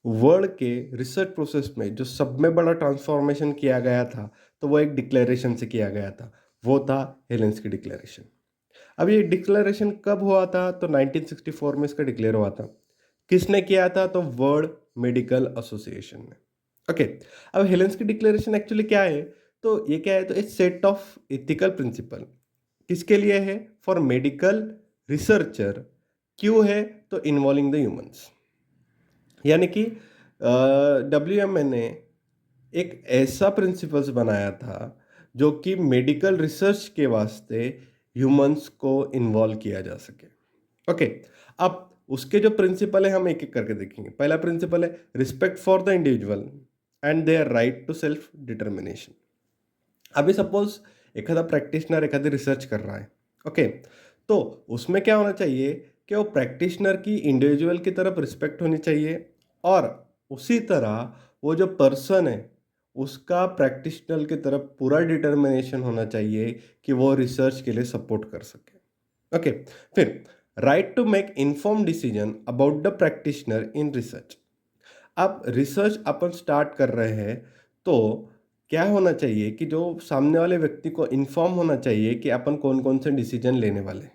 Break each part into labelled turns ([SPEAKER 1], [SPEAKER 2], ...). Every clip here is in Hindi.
[SPEAKER 1] वर्ल्ड के रिसर्च प्रोसेस में जो सब में बड़ा ट्रांसफॉर्मेशन किया गया था, तो वो एक डिक्लेरेशन से किया गया था। वो था हेलेंस्की डिक्लेरेशन। अब ये डिक्लेरेशन कब हुआ था? तो 1964 में इसका डिक्लेयर हुआ था। किसने किया था? तो वर्ल्ड मेडिकल एसोसिएशन ने। ओके। अब हेलेंस्की डिक्लेरेशन एक्चुअली क्या है? तो ये क्या है? तो it's set of ethical principle. किसके लिए है? For medical researcher. क्यों है? तो इन्वॉल्विंग द ह्यूमंस। यानी कि डब्ल्यूएमए ने एक ऐसा प्रिंसिपल्स बनाया था जो कि मेडिकल रिसर्च के वास्ते ह्यूमंस को इन्वॉल्व किया जा सके। ओके। अब उसके जो प्रिंसिपल है हम एक एक करके देखेंगे। पहला प्रिंसिपल है respect for the individual and their right to self determination. अभी सपोज एखादा प्रैक्टिशनर एखादी रिसर्च कर रहा है। ओके। तो उसमें क्या होना चाहिए कि वो प्रैक्टिशनर की इंडिविजुअल की तरफ रिस्पेक्ट होनी चाहिए, और उसी तरह वो जो पर्सन है उसका प्रैक्टिशनर की तरफ पूरा डिटर्मिनेशन होना चाहिए कि वो रिसर्च के लिए सपोर्ट कर सके। ओके। फिर right to make inform decision about the practitioner in research. अब रिसर्च अपन स्टार्ट कर रहे हैं, तो क्या होना चाहिए कि जो सामने वाले व्यक्ति को इन्फॉर्म होना चाहिए कि अपन कौन कौन से डिसीजन लेने वाले हैं।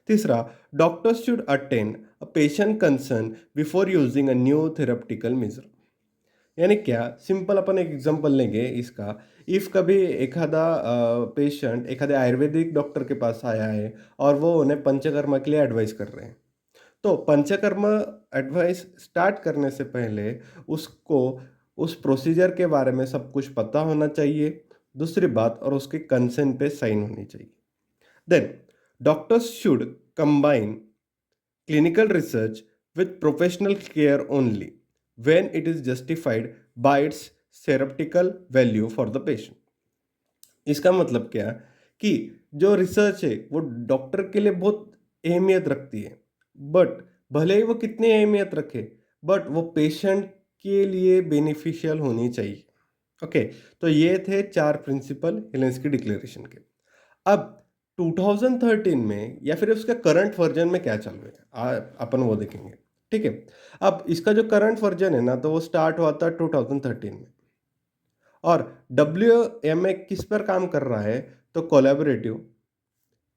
[SPEAKER 1] तीसरा, doctors should attend a patient concern before using a new therapeutical measure. यानी क्या? सिंपल अपन एक एग्जांपल लेंगे इसका। इफ कभी एखादा पेशेंट एखादे आयुर्वेदिक डॉक्टर के पास आया है और वो उन्हें पंचकर्मा के लिए एडवाइस कर रहे हैं, तो पंचकर्म एडवाइस स्टार्ट करने से पहले उसको उस प्रोसीजर के बारे में सब कुछ पता होना चाहिए। दूसरी बात, और उसके कंसेंट पे साइन होनी चाहिए। Then doctors should combine clinical research with professional care only when it is justified by its therapeutical value for the patient। इसका मतलब क्या कि जो रिसर्च है वो डॉक्टर के लिए बहुत अहमियत रखती है, बट भले ही वो कितनी अहमियत रखे, बट वो पेशेंट के लिए बेनिफिशियल होनी चाहिए। ओके। तो ये थे चार प्रिंसिपल हेलेंस्की डिक्लेरेशन के। अब 2013 में या फिर उसका करंट वर्जन में क्या चल रहा है अपन वो देखेंगे। ठीक है। अब इसका जो करंट वर्जन है ना, तो वो स्टार्ट हुआ था 2013 में। और डब्ल्यू एम ए किस पर काम कर रहा है? तो कोलैबोरेटिव,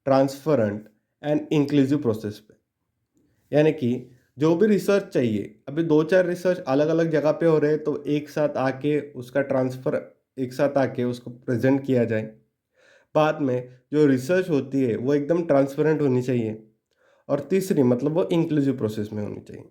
[SPEAKER 1] ट्रांसफरेंट एंड इंक्लूसिव प्रोसेस पे। यानी कि जो भी रिसर्च चाहिए, अभी दो चार रिसर्च अलग अलग जगह पे हो रहे हैं, तो एक साथ आके उसका ट्रांसफर, एक साथ आके उसको प्रेजेंट किया जाए। बाद में जो रिसर्च होती है वो एकदम ट्रांसपेरेंट होनी चाहिए। और तीसरी मतलब वो इंक्लूसिव प्रोसेस में होनी चाहिए।